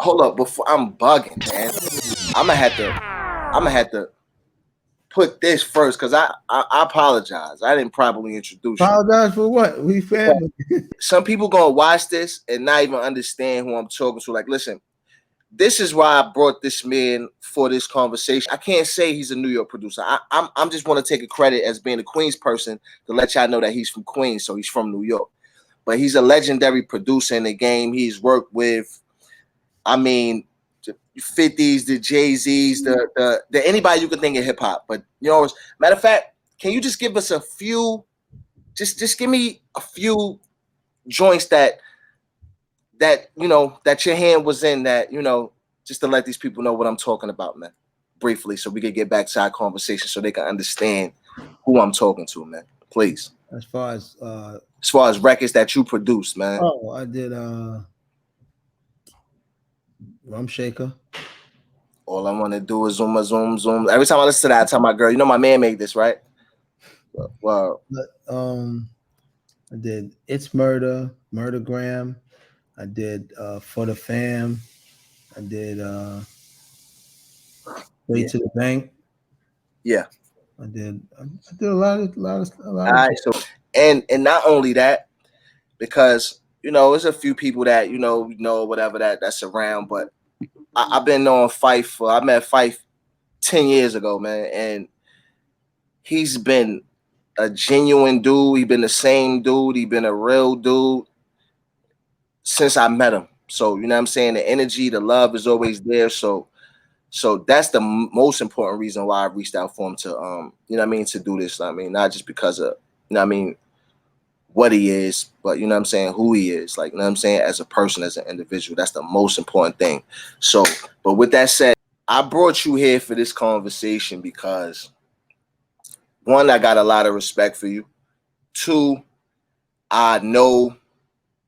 hold up, before I'm bugging, man. I'm gonna have to put this first because I apologize. I didn't properly introduce you. Apologize for what? We family. Some people gonna watch this and not even understand who I'm talking to. Like, listen, this is why I brought this man for this conversation. I can't say he's a New York producer. I'm just want to take a credit as being a Queens person to let y'all know that he's from Queens, so he's from New York. But he's a legendary producer in the game. He's worked with, I mean, the 50s, the Jay-Z's, the anybody you can think of hip hop. But you know, matter of fact, can you just give us a few? Just give me a few joints that you know that your hand was in, that you know, just to let these people know what I'm talking about, man, briefly, so we can get back to our conversation so they can understand who I'm talking to, man. Please. As far as records that you produced, man. Oh, I did Rum Shaker. All I want to do is zoom, zoom, zoom. Every time I listen to that, I tell my girl, you know, my man made this, right? Well, I did It's Murder, Murdergram. I did For the Fam. I did Way to the Bank. Yeah. I did a lot of all right, so and not only that, because you know, there's a few people that you know whatever that's around, but I've been knowing Fyffe. I met Fyffe 10 years ago, man, and he's been a genuine dude. He's been the same dude. He's been a real dude since I met him. So, you know what I'm saying? The energy, the love is always there. So that's the most important reason why I reached out for him to, you know what I mean, to do this. I mean, not just because of, you know what I mean, what he is, but you know what I'm saying, who he is. Like, you know what I'm saying, as a person, as an individual. That's the most important thing. So, but with that said, I brought you here for this conversation because, one, I got a lot of respect for you. Two, I know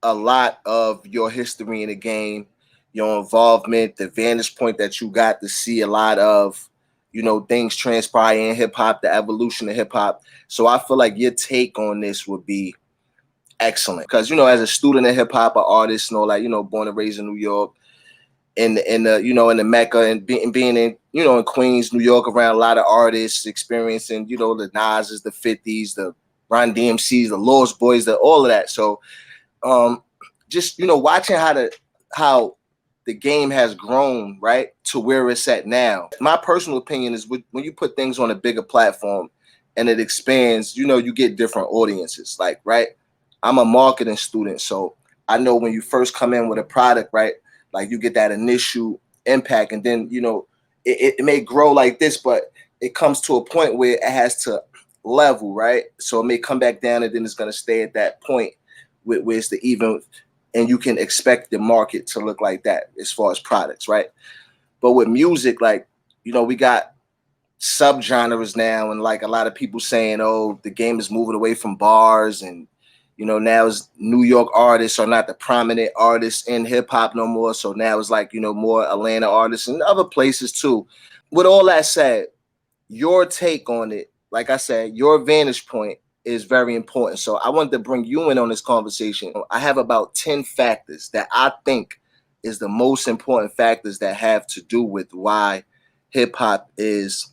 a lot of your history in the game, your involvement, the vantage point that you got to see a lot of, you know, things transpire in hip hop, the evolution of hip hop. So I feel like your take on this would be excellent because, you know, as a student of hip hop, an artist, and all that, you know, born and raised in New York, in the you know, in the Mecca, and being in, you know, in Queens, New York, around a lot of artists, experiencing, you know, the Nas's, the 50s, the Ron DMC's, the Lost Boys, all of that. So just, you know, watching how the game has grown, right, to where it's at now. My personal opinion is when you put things on a bigger platform and it expands, you know, you get different audiences. Like, right, I'm a marketing student, so I know when you first come in with a product, right, like you get that initial impact, and then, you know, it may grow like this, but it comes to a point where it has to level, right? So it may come back down, and then it's going to stay at that point where it's the even, and you can expect the market to look like that as far as products, right? But with music, like, you know, we got subgenres now, and like a lot of people saying, oh, the game is moving away from bars, and you know, now it's New York artists are not the prominent artists in hip hop no more. So now it's like, you know, more Atlanta artists and other places too. With all that said, your take on it, like I said, your vantage point is very important. So I wanted to bring you in on this conversation. I have about 10 factors that I think is the most important factors that have to do with why hip hop is,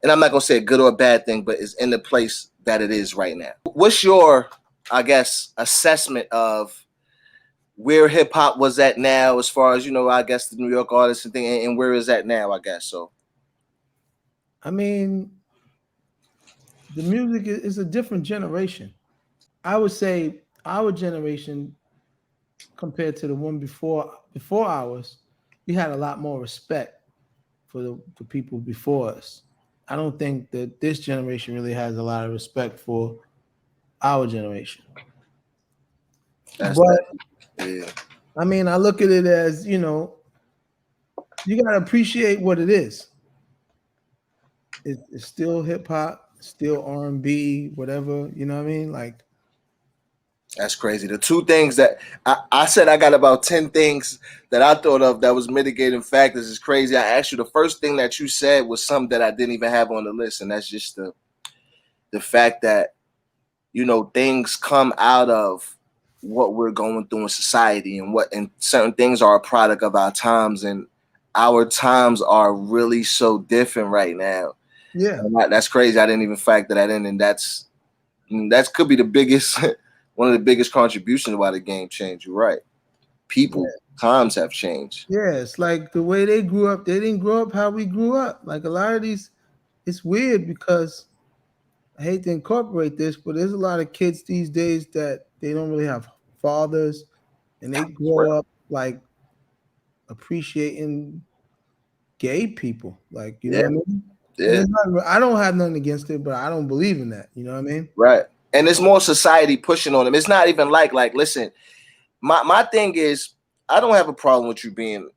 and I'm not gonna say a good or a bad thing, but is in the place that it is right now. What's your, I guess, assessment of where hip hop was at now, as far as, you know, I guess the New York artists and thing, and where is that now, I guess? So, I mean, the music is a different generation. I would say our generation compared to the one before ours, we had a lot more respect for the people before us. I don't think that this generation really has a lot of respect for our generation. that's But that. Yeah. I mean, I look at it as, you know, you gotta appreciate what it is. It's still hip hop, still R&B, whatever. You know what I mean? Like, That's crazy. The two things that I said, I got about 10 things that I thought of that was mitigating factors is crazy. I asked you, the first thing that you said was something that I didn't even have on the list, and that's just the fact that, you know, things come out of what we're going through in society, and what and certain things are a product of our times, and our times are really so different right now. Yeah, And that's crazy. I didn't even factor that in, and that could be the biggest one of the biggest contributions why the game changed. You're right. People yeah, times have changed. yeah. It's like the way they grew up. They didn't grow up how we grew up. Like a lot of these, it's weird because I hate to incorporate this, but there's a lot of kids these days that they don't really have fathers, and they grow up like appreciating gay people. Like, you know Yeah, what I mean? And yeah, there's nothing, I don't have nothing against it, but I don't believe in that. You know what I mean? right. And there's more society pushing on them. It's not even like listen, my thing is I don't have a problem with you being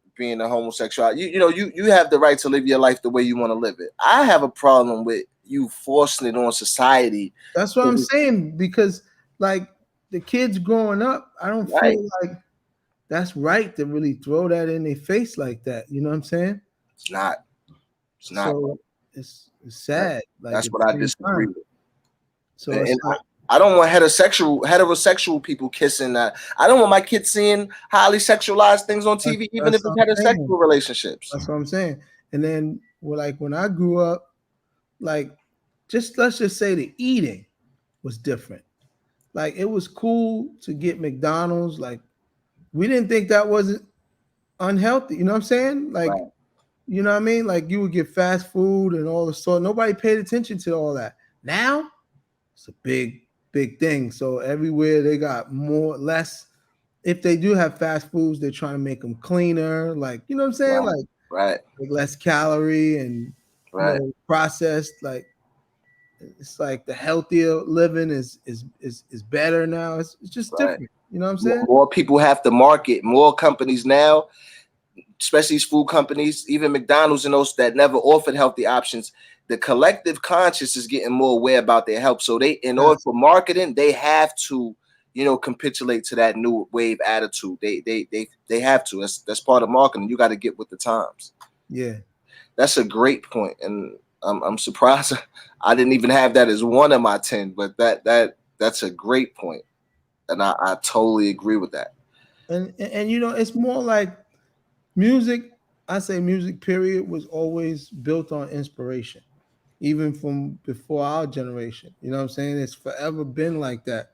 a homosexual. You have the right to live your life the way you want to live it. I have a problem with you forcing it on society. That's what I'm saying because, like, the kids growing up, I don't Right. feel like that's right to really throw that in their face like that. You know what I'm saying? It's not. It's not, bro. So it's sad. Like That's at what the I same disagree time. with. So And it's like I don't want heterosexual people kissing that. I don't want my kids seeing highly sexualized things on TV, even if that's it's what I'm saying. heterosexual relationships. That's what I'm saying. And then, well, like when I grew up, like just let's just say the eating was different. Like it was cool to get McDonald's. Like we didn't think that wasn't unhealthy. You know what I'm saying? Like Right. you know what I mean? Like you would get fast food and all the sort. Nobody paid attention to all that. Now it's a big thing. So everywhere they got more less. If they do have fast foods, they're trying to make them cleaner. Like you know what I'm saying? Right. Right. Like less calorie and Right. processed. Like it's like the healthier living is better now. It's just Right. different. You know what I'm More, saying? more people have to market. More companies now, especially these food companies, even McDonald's and those that never offered healthy options. The collective conscious is getting more aware about their health. So they, in order Yes. for marketing, they have to, capitulate to that new wave attitude. They have to. That's part of marketing. You got to get with the times. Yeah. That's a great point, and I'm surprised I didn't even have that as one of my 10. But that's a great point, and I totally agree with that. And it's more like music. I say music period was always built on inspiration, even from before our generation. You know what I'm saying? It's forever been like that.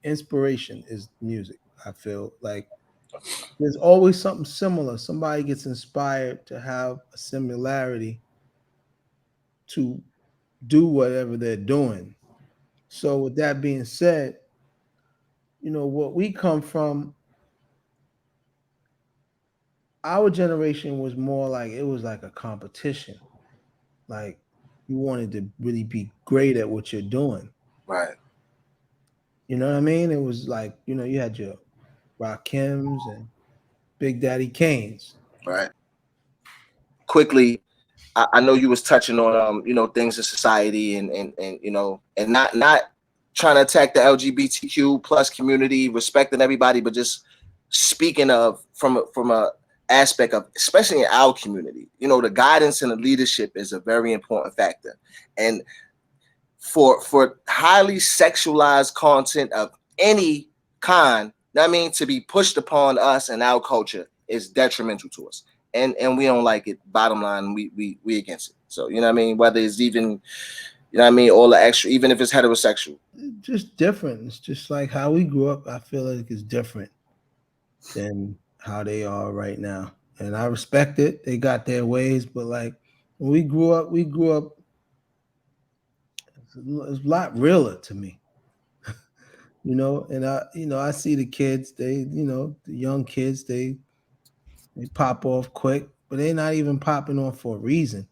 Inspiration is music. I feel like there's always something similar. Somebody gets inspired to have a similarity to do whatever they're doing. So with that being said, what we come from, our generation was more like it was like a competition. Like you wanted to really be great at what you're doing. Right. You know what I mean? It was like, you had your Rakims and Big Daddy Kanes. Right. Quickly, I know you was touching on things in society, and not trying to attack the LGBTQ plus community, respecting everybody, but just speaking of from a aspect of, especially in our community, the guidance and the leadership is a very important factor. And for highly sexualized content of any kind, I mean, to be pushed upon us and our culture is detrimental to us, and we don't like it. Bottom line, we against it. So you know what I mean. Whether it's even what I mean, all the extra, even if it's heterosexual. Just different. It's just like how we grew up. I feel like it's different than how they are right now. And I respect it. They got their ways, but like when we grew up, it's a lot realer to me. And I see the kids, the young kids, they pop off quick, but they're not even popping off for a reason.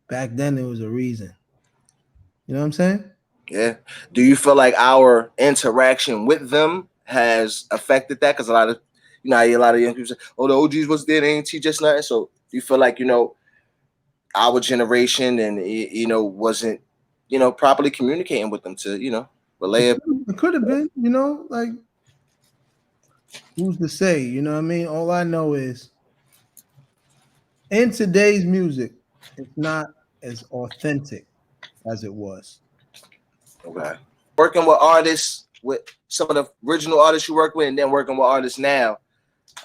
Back then there was a reason. You know what I'm saying? Yeah. Do you feel like our interaction with them has affected that? Because I hear a lot of young people say, "Oh, the OGs was there, they ain't teach us nothing." So do you feel like our generation and wasn't properly communicating with them to relay it? It could have been, like who's to say? You know what I mean? All I know is in today's music, it's not as authentic as it was. Okay. Working with artists, with some of the original artists you work with and then working with artists now,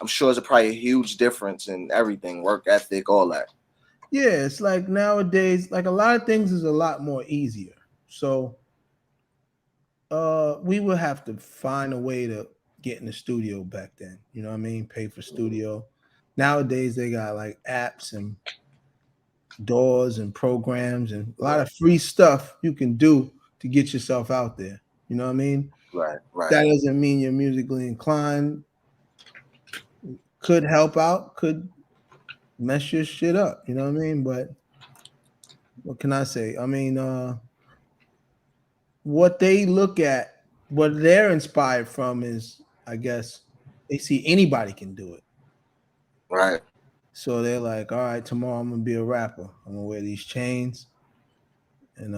I'm sure it's probably a huge difference in everything, work ethic, all that. Yeah, it's like nowadays, like a lot of things is a lot more easier. So we would have to find a way to get in the studio back then. You know what I mean? Pay for studio. Nowadays they got like apps and doors and programs and a lot Right, of free stuff you can do to get yourself out there. You know what I mean? right, right, That doesn't mean you're musically inclined. Could help out, could mess your shit up. You know what I mean? But what can I say? I mean, what they look at, what they're inspired from is, I guess, they see anybody can do it. right, So they're like, all right, tomorrow I'm gonna be a rapper. I'm gonna wear these chains, and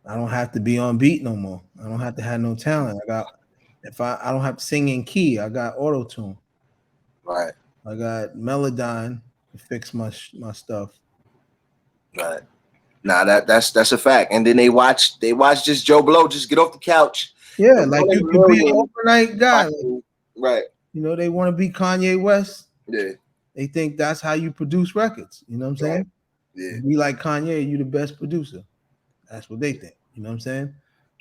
I don't have to be on beat no more. I don't have to have no talent. I got if I don't have to sing in key. I got auto tune. right, I got Melodyne to fix my stuff. right. Nah, that's a fact. And then they watch just Joe Blow just get off the couch, Yeah, the like you could be an 1 million overnight guy. Like, watching. Right. they want to be Kanye West. Yeah. They think that's how you produce records. You know what I'm Right. saying? Yeah. Be like Kanye, you the best producer. That's what they think. You know what I'm saying?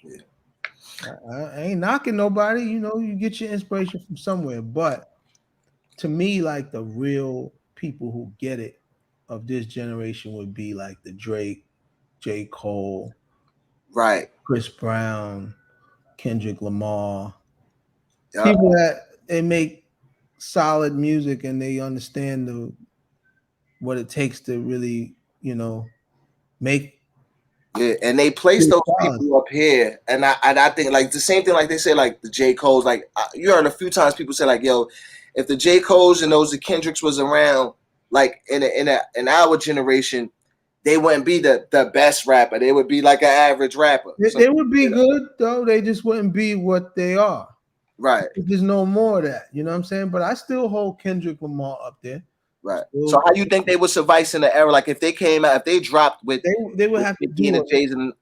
Yeah. I ain't knocking nobody. You get your inspiration from somewhere. But to me, like the real people who get it of this generation would be like the Drake, J. Cole, Right. Chris Brown, Kendrick Lamar. Yeah. People that they make solid music and they understand what it takes to really, make Yeah, and they place good those quality. people up here, and I think like the same thing like they say like the J Cole's like you heard a few times people say like yo, if the J Cole's and those the Kendricks was around like in our generation, they wouldn't be the best rapper. They would be like an average rapper. They, Some they people would be say that. good though. They just wouldn't be what they are. Right, There's no more of that. You know what I'm saying? But I still hold Kendrick Lamar up there. right. So Still, how you think they would survive in the era? Like if they came out, if they dropped with they would with have to 50 and do the it. J's and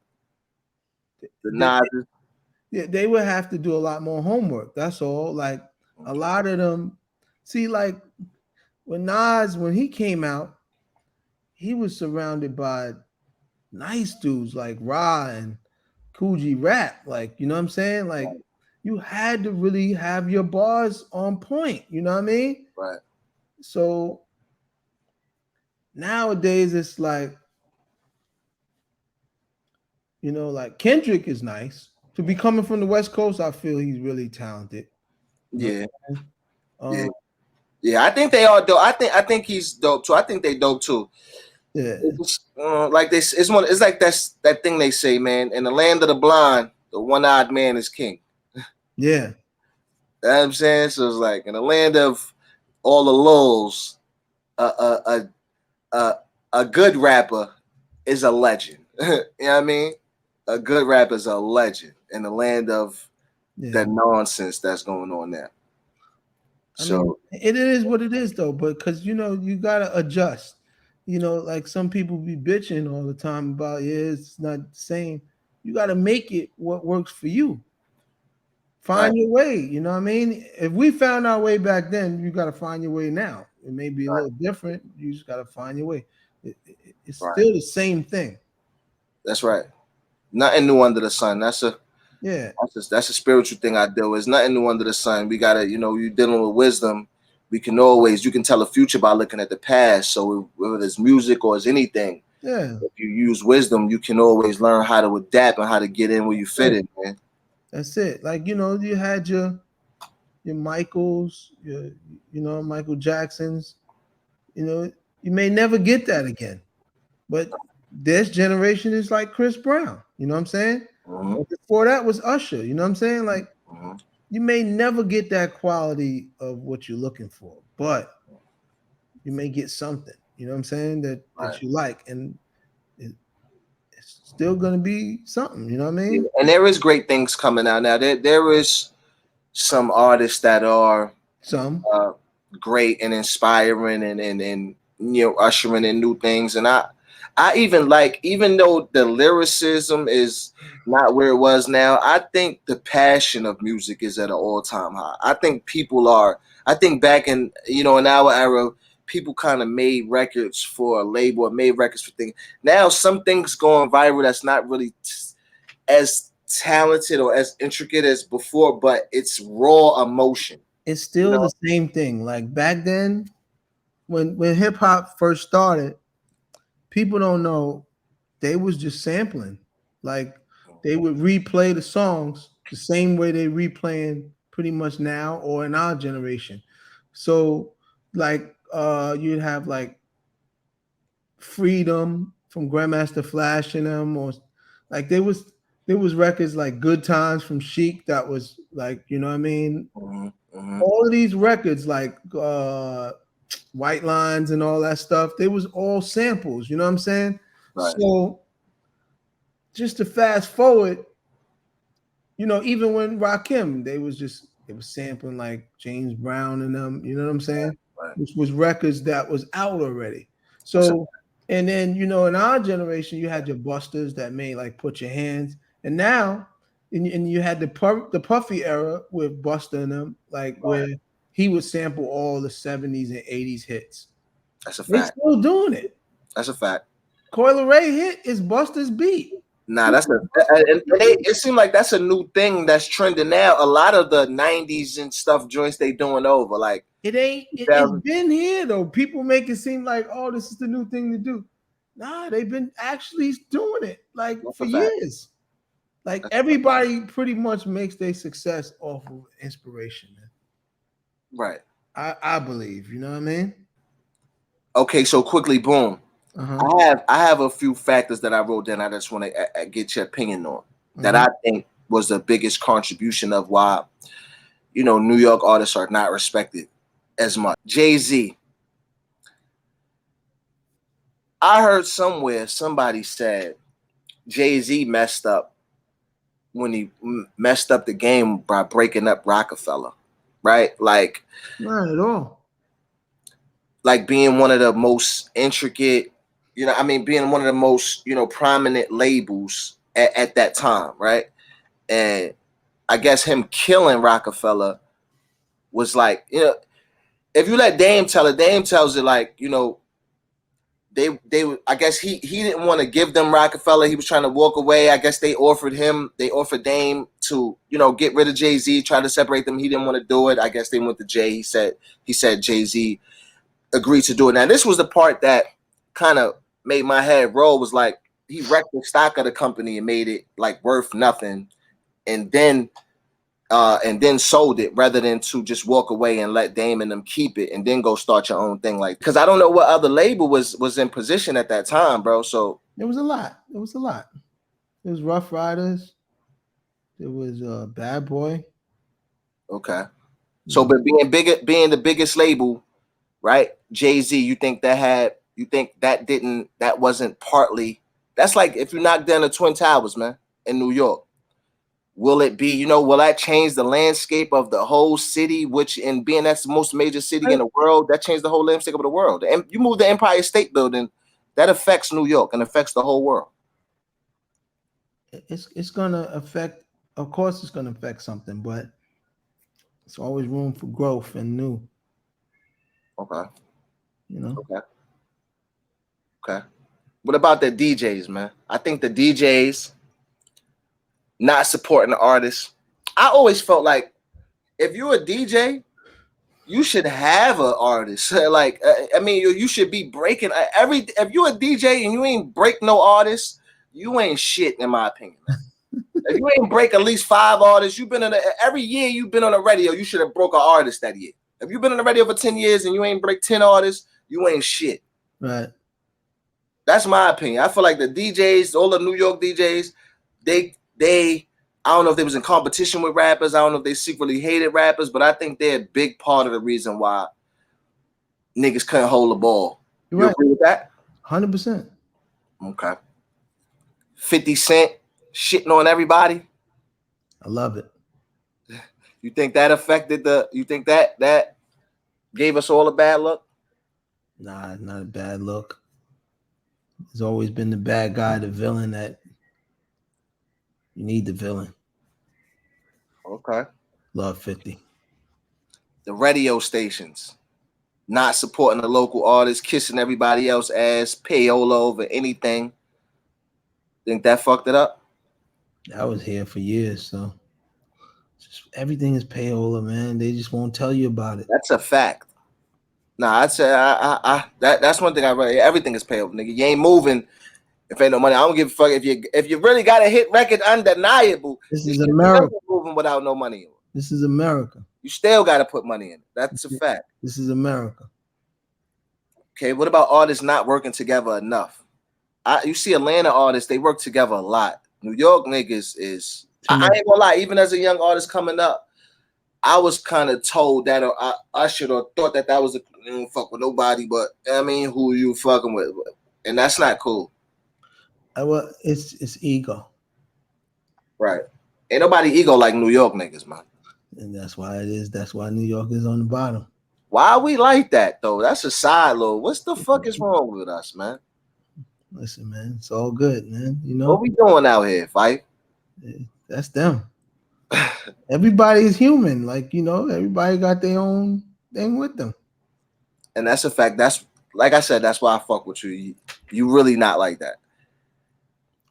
the They, Nas, they would have to do a lot more homework. That's all. Like a lot of them. See, like when Nas, when he came out, he was surrounded by nice dudes like Ra and Coogee Rap. Like, you know what I'm saying? Like, you had to really have your bars on point. You know what I mean? right, So nowadays it's like, like Kendrick is nice. To be coming from the West Coast, I feel he's really talented. You know yeah, what I'm yeah. saying? Yeah, I think they are dope. I think he's dope too. I think they dope too. Yeah, It's like this. It's one. It's like that thing they say, man. In the land of the blind, the one-eyed man is king. yeah, You know what I'm saying? So it's like in the land of all the lulls, a a a a, a good rapper is a legend. You know what I mean? A good rapper is a legend in the land of yeah. the nonsense that's going on there. I mean, So it is what it is though, but because you gotta adjust. Like some people be bitching all the time about it's not the same. You gotta make it what works for you. right, Find your way. You know what I mean? If we found our way back then, you gotta find your way now. It may be a right, little different. You just gotta find your way. It's right. still the same thing. That's right. Nothing new under the sun. Yeah, That's a spiritual thing I do. It's nothing new under the sun. We gotta, you dealing with wisdom. You can tell the future by looking at the past. So whether it's music or it's anything, yeah. if you use wisdom, you can always learn how to adapt and how to get in where you fit That's it. in, man. That's it. Like you had your Michaels, your Michael Jacksons. You may never get that again. But this generation is like Chris Brown. You know what I'm saying? Mm-hmm, And before that was Usher. You know what I'm saying? Like mm-hmm. you may never get that quality of what you're looking for, but you may get something. You know what I'm saying? That Right. you like, and it's still gonna be something. You know what I Yeah. mean? And there is great things coming out now. There is some artists that are Some. uh, great and inspiring and ushering in new things. And I even like, even though the lyricism is not where it was now, I think the passion of music is at an all time high. I think people are. I think back in, in our era, people kind of made records for a label, or made records for things. Now some things going viral that's not really as talented or as intricate as before, but it's raw emotion. It's You still know. the same thing. Like back then, when hip hop first started, people don't know they was just sampling. Like they would replay the songs the same way they replaying pretty much now or in our generation. So like you'd have like Freedom from Grandmaster Flash in them, or like there was records like Good Times from Chic that was like, you know what I mean? Hmm. Hmm. All of these records like White Lines and all that stuff, they was all samples, you know what I'm saying? Right. So just to fast forward, even when Rakim, they was sampling like James Brown and them, you know what I'm saying? Right. Which was records that was out already. That's a So, and then in our generation, you had your busters that made like Put Your Hands, and now, and you had the Puffy era with Buster and them, like right. where he would sample all the '70s and '80s hits. That's a They fact. still doing it. That's a fact. Coil Ray hit is Buster's beat. Nah, it seemed like that's a new thing that's trending now. A lot of the '90s and stuff joints they doing over, like It ain't. It's 2000. been here though. People make it seem like, oh, this is the new thing to do. Nah, they've been actually doing it like That's for a fact. years. Like That's everybody pretty much makes their success off of inspiration, man. right. I believe. You know what I mean? Okay, so quickly, boom. Uh huh. I have a few factors that I wrote down. I just want to get your opinion on that. Hmm. I think was the biggest contribution of why New York artists are not respected as much. Jay-Z. I heard somewhere somebody said Jay-Z messed up when he messed up the game by breaking up Rockefeller, right? Not at all. Like being one of the most intricate, I mean, being one of the most, prominent labels at that time, right? And I guess him killing Rockefeller was like, if you let Dame tell it, Dame tells it like, they I guess he didn't want to give them Rockefeller. He was trying to walk away. I guess they offered Dame to, get rid of Jay-Z, try to separate them. He didn't want to do it. I guess they went to Jay. He said Jay-Z agreed to do it. Now this was the part that kind of made my head roll, was like he wrecked the stock of the company and made it like worth nothing, and then sold it rather than to just walk away and let Dame and them keep it and then go start your own thing. Like, because I don't know what other label was in position at that time, bro. So It was a lot. It was a lot. It was Rough Riders. It was Bad Boy. okay, You so know. but being the biggest label, right? Jay-Z, you think that wasn't partly, that's like if you knock down the Twin Towers, man, in New York. Will it be, will that change the landscape of the whole city, which in being that's the most major city in the world, that changed the whole landscape of the world. And you move the Empire State Building, that affects New York and affects the whole world. It's gonna affect. Of course, it's gonna affect something, but it's always room for growth and new. Okay. You know. Okay. Okay. What about the DJs, man? I think the DJs not supporting the artists. I always felt like if you're a DJ, you should have an artist. Like, I mean, you should be breaking every. If you're a DJ and you ain't break no artist, you ain't shit, in my opinion, man. If you ain't break at least 5 artists, you've been in every year you've been on the radio, you should have broke an artist that year. If you've been on the radio for 10 years and you ain't break 10 artists, you ain't shit. Right. That's my opinion. I feel like the DJs, all the New York DJs, they I don't know if they was in competition with rappers. I don't know if they secretly hated rappers, but I think they're a big part of the reason why niggas couldn't hold the ball. You're You right. agree with that? 100%. Okay. 50 Cent shitting on everybody. I love it. You think that affected you think that gave us all a bad look? Nah, not a bad look. There's always been the bad guy, the villain that you need the villain. Okay. Love 50. The radio stations not supporting the local artists, kissing everybody else ass, payola over anything. Think that fucked it up? I was here for years, so just everything is payola, man. They just won't tell you about it. That's a fact. Nah, I'd say that's one thing I read. Everything is payola, nigga. You ain't moving if ain't no money. I don't give a fuck if you really got a hit record, undeniable. This This is shit America. still moving without no money. This is America. You still got to put money in it. That's a fact. This is America. Okay, what about artists not working together enough? You see Atlanta artists, they work together a lot. New York niggas is, I ain't gonna lie, even as a young artist coming up, I was kind of told that, or I should have thought that was you don't fuck with nobody, but I mean, who you fucking with? And that's not cool. Well, it's ego. Right. Ain't nobody ego like New York niggas, man. And that's why it is. That's why New York is on the bottom. Why are we like that, though? That's a side load. What's the fuck is wrong with us, man? Listen, man, it's all good, man. You know what we doing out here, Fyffe? That's them. Everybody is human, like everybody got their own thing with them, and that's a fact. That's like I said. That's why I fuck with you. You really not like that.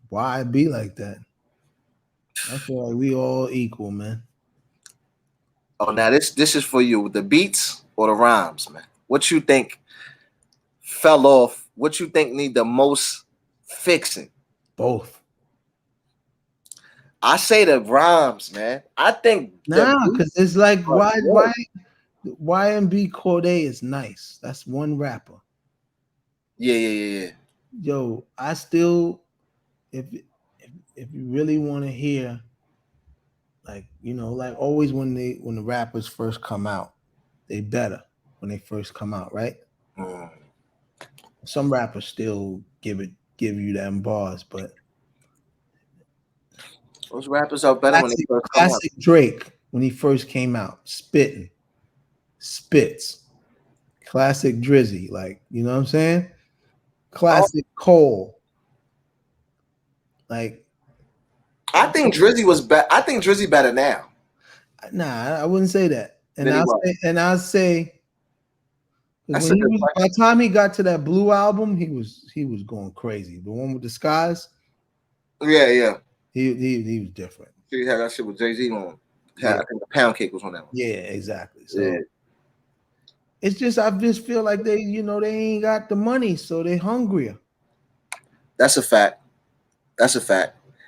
Why I be like that? I feel like we all equal, man. Oh, now this is for you. The beats or the rhymes, man. What you think fell off? What you think need the most fixing? Both. I say the rhymes, man. I think because it's like why YMB Corday is nice. That's one rapper. Yeah. Yo, I still, if you really want to hear, like like always when the rappers first come out, they better when they first come out, right? Some rappers still give you them bars, but those rappers are better when they first come out. Classic Drake when he first came out, spits. Classic Drizzy, like you know what I'm saying? Classic Cole. Like I think Drizzy was better. I think Drizzy better now. Nah, I wouldn't say that. And I'll say by the time he got to that Blue album, he was going crazy. The one with the skies. Yeah. He was different. He had that shit with Jay-Z on. I think the Pound Cake was on that one. Yeah, exactly. So it's just I just feel like they ain't got the money, so they hungrier. That's a fact.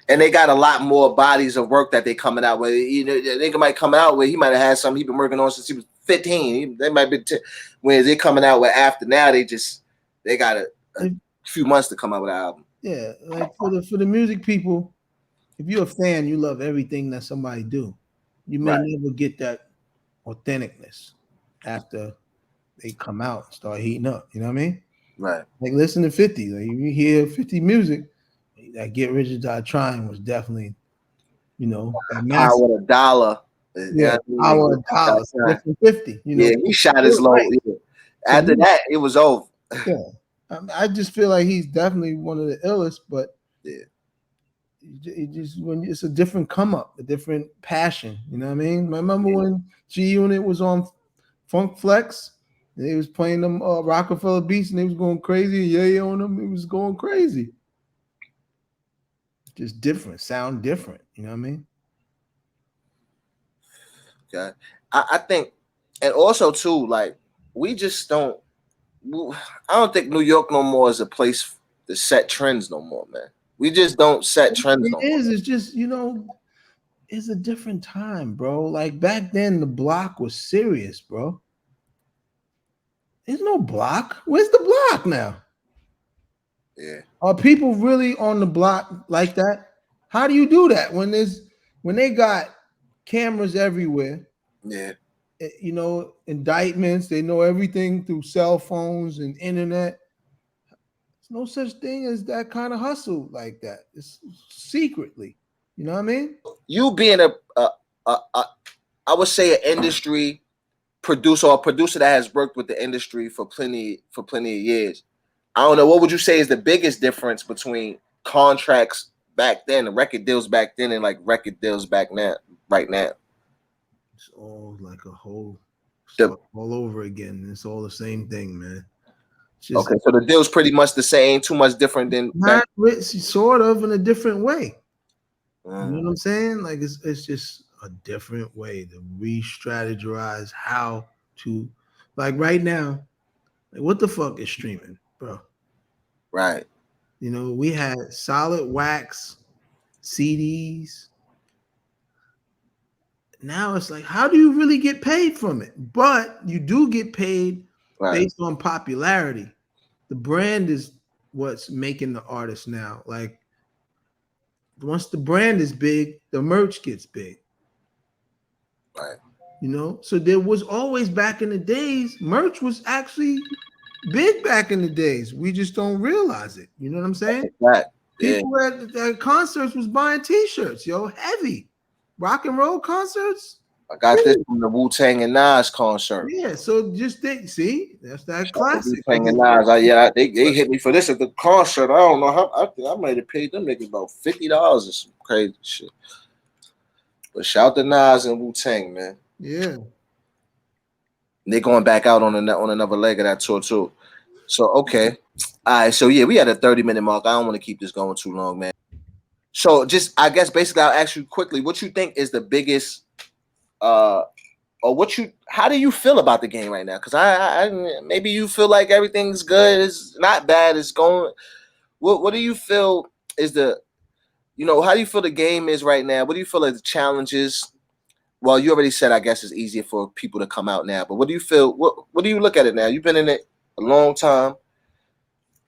And they got a lot more bodies of work that they coming out with. They might come out with. He might have had something he's been working on since he was 15. They might be when they're coming out with after now. They got a few months to come out with an album. Yeah, like for the music people, if you're a fan, you love everything that somebody do. You may never get that authenticness after they come out and start heating up. You know what I mean? Right. Like listen to 50. Like you hear 50 music, that Get Rich or Die Trying was definitely, Power with a dollar. Yeah, Power a dollar. Different 50. Yeah, he shot his low. Right. Yeah. After that, it was over. Yeah. I just feel like he's definitely one of the illest, but it just when it's a different come up, a different passion. You know what I mean? I remember when G Unit was on Funk Flex, and they was playing them Rockefeller beats, and they was going crazy. Yeah, on them, it was going crazy. Just different, sound different. You know what I mean? Okay, I think, and also too, like we just don't. I don't think New York no more is a place to set trends no more, man. We just don't set trends no more. It's just, it's a different time, bro. Like back then, the block was serious, bro. There's no block. Where's the block now? Yeah. Are people really on the block like that? How do you do that when they got cameras everywhere? Yeah. Indictments, they know everything through cell phones and internet. There's no such thing as that kind of hustle like that. It's secretly, you know what I mean? You being I would say an industry producer or a producer that has worked with the industry for plenty of years. I don't know. What would you say is the biggest difference between contracts back then, the record deals back then, and like record deals back now, right now? It's all like a whole The start all over again. It's all the same thing, man. It's just Okay, so the deal's pretty much the same. Too much different than back. not sort of in a different way. You know Mm, what I'm saying? Like it's just a different way to re-strategize how to, like right now, like what the fuck is streaming, bro? right, You know, we had solid wax CDs. Now it's like, how do you really get paid from it? But you do get paid right, based on popularity. The brand is what's making the artist now. Like once the brand is big, the merch gets big. right. You know, so there was always back in the days, merch was actually big back in the days. We just don't realize it. You know what I'm saying? Right. Yeah, People at concerts was buying t-shirts, yo, heavy. Rock and roll concerts. I got this from the Wu Tang and Nas concert. Yeah, so just think, see, that's that Shout out to Wu classic. Tang and Nas. Yeah, they hit me for this at the concert. I don't know how. I think I might have paid them niggas about $50 or some crazy shit. But shout to Nas and Wu Tang, man. Yeah. They going back out on another leg of that tour too. So okay, all right. So yeah, we had a 30-minute mark. I don't want to keep this going too long, man. So just I guess basically I'll ask you quickly, what you think is the biggest uh or what you how do you feel about the game right now? Because I maybe you feel like everything's good, it's not bad, it's going. What do you feel is the how do you feel the game is right now? What do you feel are the challenges? Well, you already said I guess it's easier for people to come out now, but what do you feel? What do you look at it now? You've been in it a long time.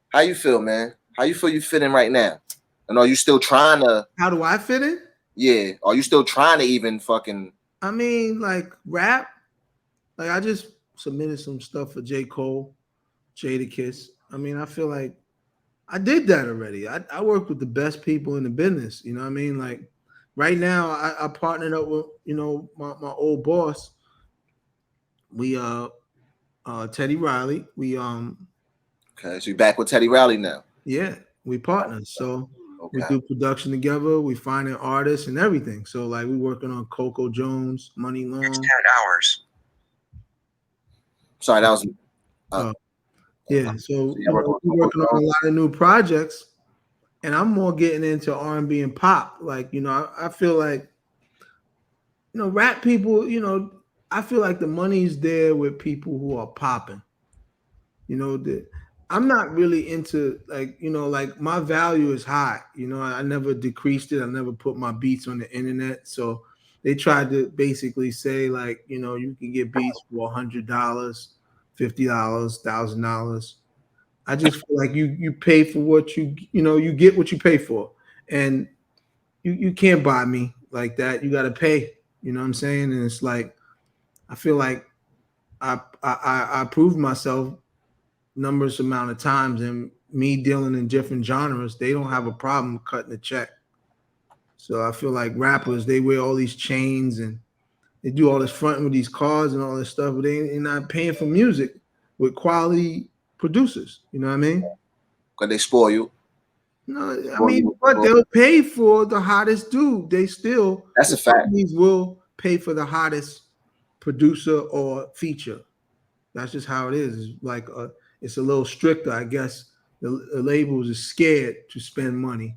How you feel, man? How you feel you fit in right now? And are you still trying to? How do I fit in? Yeah, are you still trying to even fucking? I mean, like rap. Like I just submitted some stuff for J. Cole, Jadakiss. I mean, I feel like I did that already. I work with the best people in the business. You know what I mean? Like right now, I partnered up with my old boss. We Teddy Riley. Okay, so you back with Teddy Riley now. Yeah, we partners. So we Okay, do production together. We finding artists and everything. So like we working on Coco Jones, Money next Long. 10 hours. Sorry, that was Uh, okay. yeah. So So yeah, working on we Coco working on a Jones. lot of new projects, and I'm more getting into R&B and pop. Like I feel like rap people. I feel like the money's there with people who are popping. I'm not really into like my value is high. I never decreased it. I never put my beats on the internet. So they tried to basically say like, you can get beats for $100, $50, $1,000. I just feel like you pay for what you get what you pay for. And you can't buy me like that. You gotta pay. You know what I'm saying? And it's like I feel like I proved myself numerous amount of times, and me dealing in different genres, they don't have a problem cutting a check. So I feel like rappers, they wear all these chains and they do all this fronting with these cars and all this stuff, but they're not paying for music with quality producers. You know what I mean? Cause they spoil you. No, I Spoil you mean, with the but book. they'll pay for the hottest dude. That's The a fact. companies will pay for the hottest producer or feature. That's just how it is. It's like it's a little stricter, I guess. The labels are scared to spend money,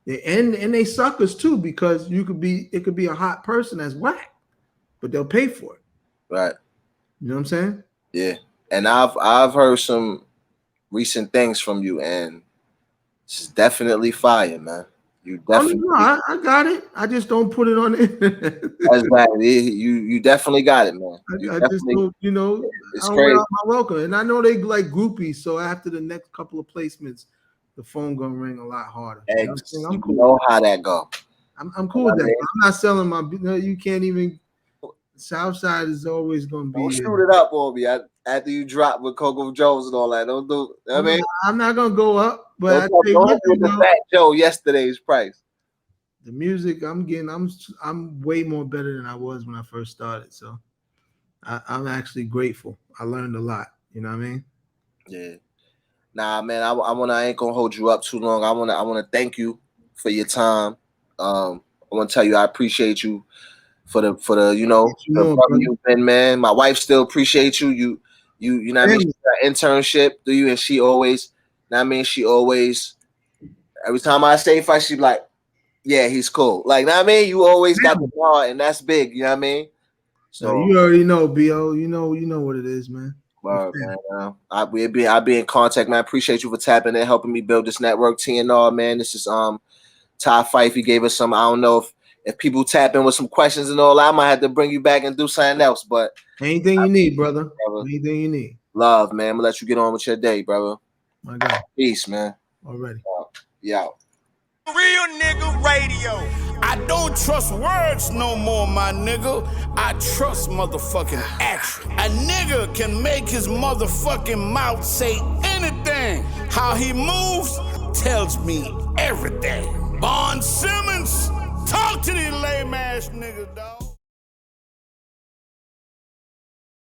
and they suckers too because it could be a hot person that's whack, but they'll pay for it. Right. You know what I'm saying? Yeah. And I've heard some recent things from you, and it's definitely fire, man. You I mean, no, definitely I got it. I just don't put it on the internet. exactly you definitely got it, man. You I just definitely don't, I it's don't wear crazy. out my welcome. And I know they like groupies, so after the next couple of placements, the phone gonna ring a lot harder. You know what I'm saying? Eggs. I'm You cool. know how that go. I'm You cool know with what I that. mean? I'm not selling my. No, you can't even. Southside is always gonna Don't be. shoot it up on me after you drop with Coco Jones and all that. Don't do. I mean, I'm not gonna go up, but I tell you don't one hit me thing with the though, Fat Joe yesterday's price. the music I'm getting, I'm way more better than I was when I first started. So I'm actually grateful. I learned a lot. You know what I mean? Yeah. Nah, man, I ain't gonna hold you up too long. I wanna thank you for your time. I wanna tell you I appreciate you for the Appreciate you the more, brother brother. you've been, man. My wife still appreciates you. You know what I mean? She Family. got an internship through you, and she always, you know what I mean, she always every time I say fight, she be like, yeah, he's cool. Like, you know what I mean? You always got the Family. bar, and that's big, you know what I mean? Now, So you already know, Bo. You know what it is, man. We word, family. man. I be in contact, man. I appreciate you for tapping in, helping me build this network. TNR, man. This is Ty Fyffe. He gave us some. I don't know if people tap in with some questions and all. I might have to bring you back and do something else. But Anything you need, brother. brother, Anything you need. love, man. I'm gonna let you get on with your day, brother. My guy. Peace, man. Already. Yeah. Real nigga radio. I don't trust words no more, my nigga. I trust motherfucking action. A nigga can make his motherfucking mouth say anything. How he moves tells me everything. Bond Simmons, talk to these lame ass niggas, dog.